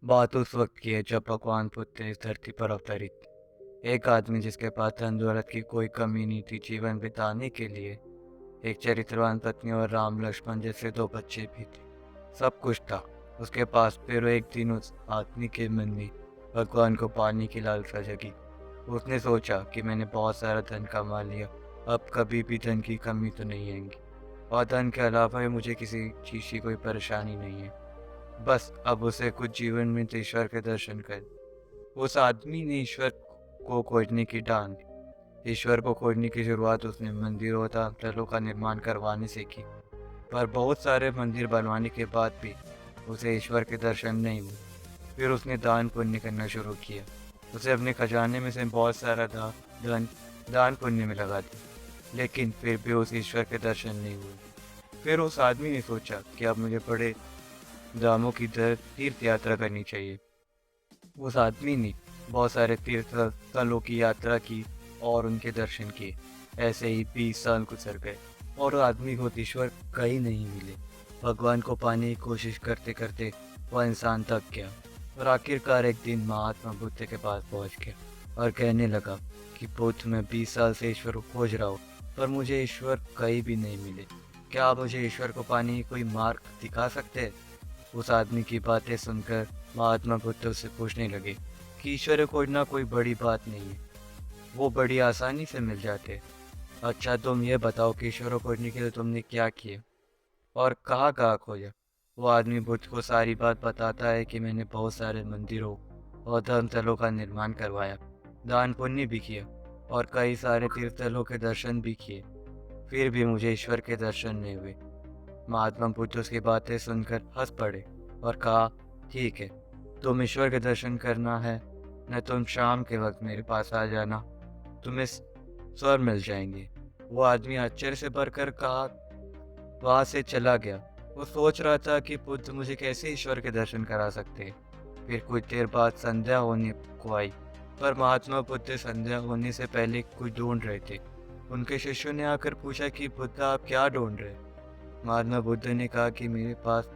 बात उस वक्त की है जब भगवान बुद्ध इस धरती पर अवतरित। एक आदमी जिसके पास धन दौलत की कोई कमी नहीं थी, जीवन बिताने के लिए एक चरित्रवान पत्नी और राम लक्ष्मण जैसे दो बच्चे भी थे। सब कुछ था उसके पास। फिर एक दिन उस आदमी के मन में भगवान को पाने की लालसा जगी। उसने सोचा कि मैंने बहुत सारा धन कमा लिया, अब कभी भी धन की कमी तो नहीं आएगी, और धन के अलावा मुझे किसी चीज़ की कोई परेशानी नहीं है। बस अब उसे कुछ जीवन में तो ईश्वर के दर्शन कर। उस आदमी ने ईश्वर को खोजने की ठान ली। ईश्वर को खोजने की शुरुआत उसने मंदिरों और तलों का निर्माण करवाने से की। पर बहुत सारे मंदिर बनवाने के बाद भी उसे ईश्वर के दर्शन नहीं हुए। फिर उसने दान पुण्य करना शुरू किया। उसे अपने खजाने में से बहुत सारा धन दान पुण्य में लगा दिया, लेकिन फिर भी उस ईश्वर के दर्शन नहीं हुए। फिर उस आदमी ने सोचा कि अब मुझे बड़े दामों की तीर्थ यात्रा करनी चाहिए। उस आदमी ने बहुत सारे तीर्थ स्थलों की यात्रा की और उनके दर्शन किए। ऐसे ही 20 साल गुजर गए और वो आदमी को ईश्वर कहीं नहीं मिले। भगवान को पाने की कोशिश करते करते वह इंसान थक गया और आखिरकार एक दिन महात्मा बुद्ध के पास पहुंच गया और कहने लगा कि बुद्ध, मैं 20 साल से ईश्वर को खोज रहा हूँ, पर मुझे ईश्वर कहीं भी नहीं मिले। क्या आप मुझे ईश्वर को पाने की कोई मार्ग दिखा सकते हैं? उस आदमी की बातें सुनकर महात्मा बुद्ध उससे पूछने लगे कि ईश्वर को खोजना कोई बड़ी बात नहीं है, वो बड़ी आसानी से मिल जाते हैं। अच्छा, तुम ये बताओ कि ईश्वर को खोजने के लिए तुमने क्या किया और कहाँ कहाँ खोजा? वो आदमी बुद्ध को सारी बात बताता है कि मैंने बहुत सारे मंदिरों और धर्मस्थलों का निर्माण करवाया, दान पुण्य भी किया और कई सारे तीर्थस्थलों के दर्शन भी किए, फिर भी मुझे ईश्वर के दर्शन नहीं हुए। महात्मा बुद्ध उसकी बातें सुनकर हंस पड़े और कहा, ठीक है, तुम ईश्वर के दर्शन करना है न, तुम शाम के वक्त मेरे पास आ जाना, तुम्हें स्वर मिल जाएंगे। वो आदमी आश्चर्य से भरकर कहा, वहां से चला गया। वो सोच रहा था कि बुद्ध मुझे कैसे ईश्वर के दर्शन करा सकते हैं। फिर कुछ देर बाद संध्या होने को आई, पर महात्मा बुद्ध संध्या होने से पहले कुछ ढूंढ रहे थे। उनके शिष्यों ने आकर पूछा कि बुद्ध, आप क्या ढूंढ रहे? महात्मा बुद्ध ने कहा कि मेरे पास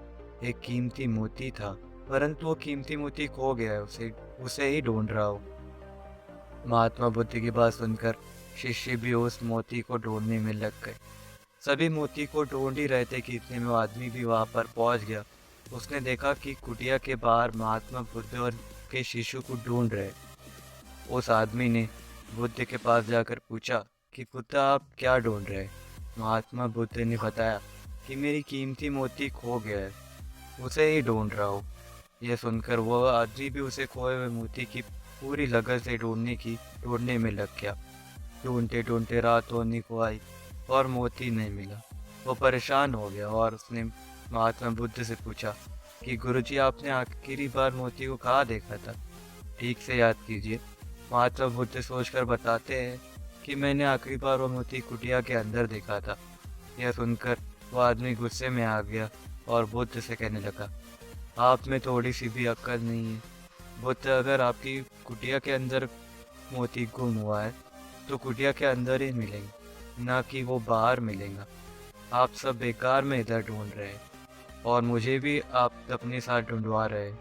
एक कीमती मोती था, परंतु वो कीमती मोती खो गया है, उसे उसे ही ढूंढ रहा हूँ। महात्मा बुद्ध की बात सुनकर शिष्य भी उस मोती को ढूंढने में लग गए। सभी मोती को ढूंढ ही रहे थे कि इतने में वो आदमी भी वहां पर पहुंच गया। उसने देखा कि कुटिया के बाहर महात्मा बुद्ध और के शिष्य को ढूंढ रहे। उस आदमी ने बुद्ध के पास जाकर पूछा कि बुद्ध, आप क्या ढूंढ रहे हैं? महात्मा बुद्ध ने बताया कि मेरी कीमती मोती खो गया है, उसे ही ढूंढ रहा हूँ। यह सुनकर वह आदमी भी उसे खोए हुए मोती की पूरी लगन से ढूंढने में लग गया। ढूंढते ढूंढते रात होने को आई और मोती नहीं मिला। वो परेशान हो गया और उसने महात्मा बुद्ध से पूछा कि गुरुजी, आपने आखिरी बार मोती को कहाँ देखा था? ठीक से याद कीजिए। महात्मा बुद्ध सोचकर बताते हैं कि मैंने आखिरी बार वो मोती कुटिया के अंदर देखा था। यह सुनकर वो आदमी गुस्से में आ गया और बुद्ध से कहने लगा, आप में थोड़ी सी भी अक्ल नहीं है। बुद्ध, अगर आपकी कुटिया के अंदर मोती गुम हुआ है तो कुटिया के अंदर ही मिलेंगे, ना कि वो बाहर मिलेगा। आप सब बेकार में इधर ढूंढ रहे हैं और मुझे भी आप अपने साथ ढूंढवा रहे हैं।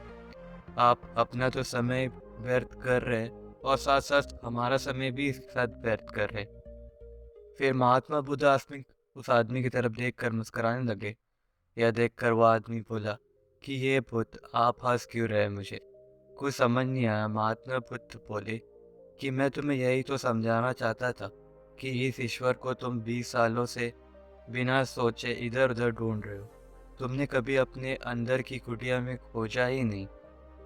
आप अपना तो समय व्यर्थ कर रहे हैं और साथ साथ हमारा समय भी इसके साथ व्यर्थ कर रहे हैं। फिर महात्मा बुद्ध आदमी उस आदमी की तरफ देखकर मुस्कुराने लगे। यह देखकर वह आदमी बोला कि ये बुद्ध, आप हंस क्यों रहे? मुझे कुछ समझ नहीं आया। महात्मा बुद्ध बोले कि मैं तुम्हें यही तो समझाना चाहता था कि इस ईश्वर को तुम 20 सालों से बिना सोचे इधर उधर ढूंढ रहे हो। तुमने कभी अपने अंदर की कुटिया में खोजा ही नहीं।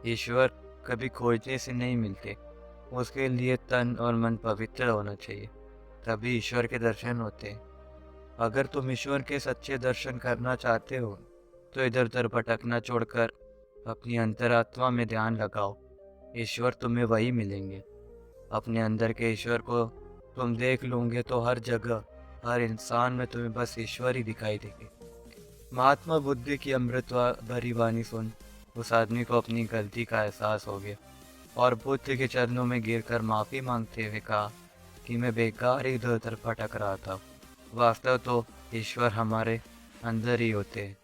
ईश्वर कभी खोजने से नहीं मिलते, उसके लिए तन और मन पवित्र होना चाहिए, तभी ईश्वर के दर्शन होते हैं। अगर तुम ईश्वर के सच्चे दर्शन करना चाहते हो तो इधर उधर भटकना छोड़कर अपनी अंतरात्मा में ध्यान लगाओ। ईश्वर तुम्हें वही मिलेंगे। अपने अंदर के ईश्वर को तुम देख लोगे तो हर जगह, हर इंसान में तुम्हें बस ईश्वर ही दिखाई देंगे। महात्मा बुद्ध की अमृत भरी वाणी सुन उस आदमी को अपनी गलती का एहसास हो गया और बुद्ध के चरणों में गिरकर माफी मांगते हुए कहा कि मैं बेकार ही इधर उधर भटक रहा था। वास्तव तो ईश्वर हमारे अंदर ही होते हैं।